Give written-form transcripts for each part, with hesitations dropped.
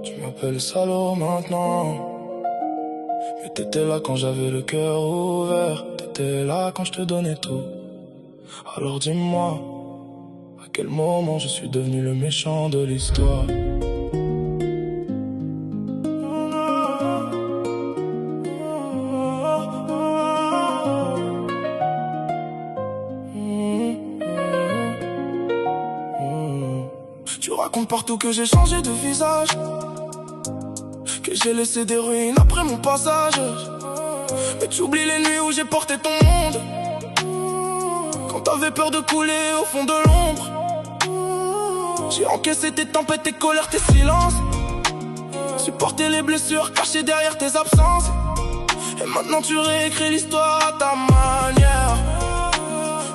Tu m'appelles salaud maintenant, mais t'étais là quand j'avais le cœur ouvert. T'étais là quand je te donnais tout. Alors dis-moi, à quel moment je suis devenu le méchant de l'histoire? Tu racontes partout que j'ai changé de visage, que j'ai laissé des ruines après mon passage. Mais tu oublies les nuits où j'ai porté ton monde, quand t'avais peur de couler au fond de l'ombre. J'ai encaissé tes tempêtes, tes colères, tes silences, supporté les blessures cachées derrière tes absences. Et maintenant tu réécris l'histoire à ta manière,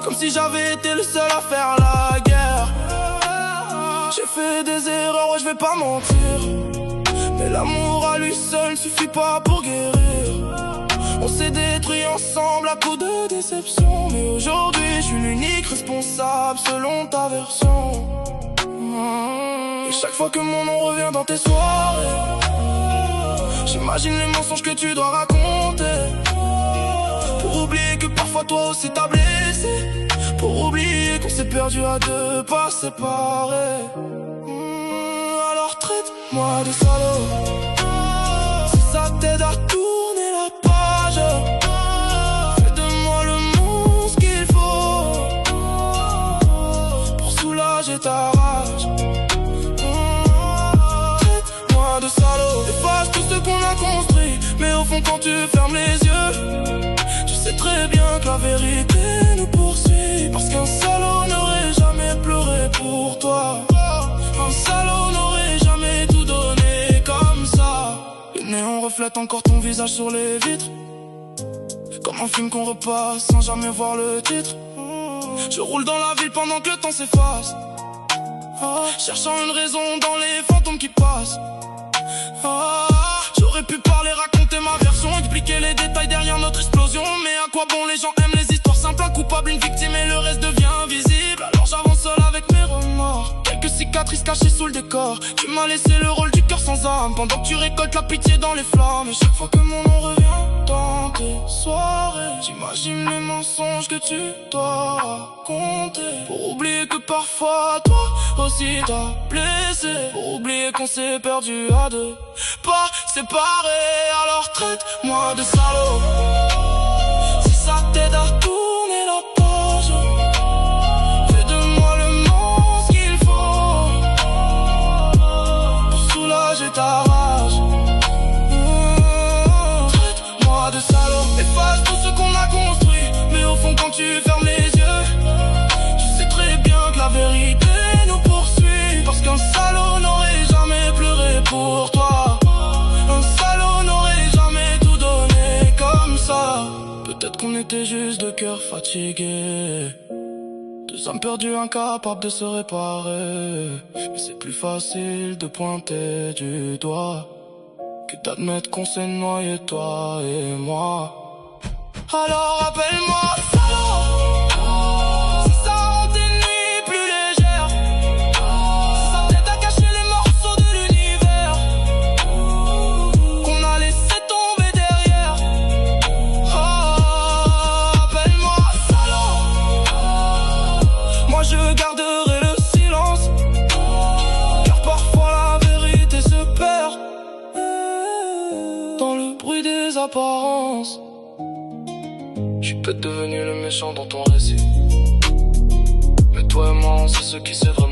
comme si j'avais été le seul à faire la guerre. J'ai fait des erreurs, ouais, je vais pas mentir, mais l'amour à lui seul suffit pas pour guérir. On s'est détruit ensemble à coups de déception, mais aujourd'hui je suis l'unique responsable selon ta version. Et chaque fois que mon nom revient dans tes soirées, j'imagine les mensonges que tu dois raconter, pour oublier que parfois toi aussi t'as blessé, pour oublier qu'on s'est perdu à deux pas séparés. Alors traite-moi de salaud, si ça t'aide à tourner la page. Fais de moi le monstre qu'il faut pour soulager ta rage. Traite-moi de salaud, efface tout ce qu'on a construit, mais au fond quand tu fermes les yeux, tu sais très bien que la vérité nous poursuit. Parce qu'un salaud n'aurait jamais pleuré pour toi, un salaud n'aurait jamais tout donné comme ça. Le néon reflète encore ton visage sur les vitres, comme un film qu'on repasse sans jamais voir le titre. Je roule dans la ville pendant que le temps s'efface, cherchant une raison dans les fantômes qui passent. J'aurais pu parler, raconter ma version, expliquer les détails derrière notre explosion, mais à quoi bon, les gens aiment les histoires simples, un coupable, une victime et le reste devient invisible. Alors j'avance seul avec mes remords, quelques cicatrices cachées sous le décor. Tu m'as laissé le rôle du cœur sans âme, pendant que tu récoltes la pitié dans les flammes. Et chaque fois que mon nom revient dans tes soirées, j'imagine les mensonges que tu dois raconter, pour oublier que parfois toi aussi t'as blessé, pour oublier qu'on s'est perdu à deux pas séparés. Alors traite-moi de salaud, si ça t'aide à tourner la page. Fais de moi le monstre qu'il faut pour soulager ta rage. Traite-moi de salaud, efface tout ce qu'on a construit, mais au fond quand tu fermes les yeux, tu sais très bien que la vérité nous poursuit. Parce qu'un salaud n'aurait jamais pleuré pour toi, un salaud n'aurait jamais tout donné comme ça. Peut-être qu'on était juste de cœur fatigué, deux âmes perdues incapables de se réparer. Mais c'est plus facile de pointer du doigt que d'admettre qu'on s'est noyé toi et moi. Alors appelle-moi salaud, si ça rend tes nuits plus légères, si ça t'aide à cacher les morceaux de l'univers qu'on a laissé tomber derrière. Oh, appelle-moi salaud, moi je garderai le silence, car parfois la vérité se perd dans le bruit des apparences. Je suis peut-être devenu le méchant dans ton récit, mais toi et moi on sait ce qui c'est vraiment.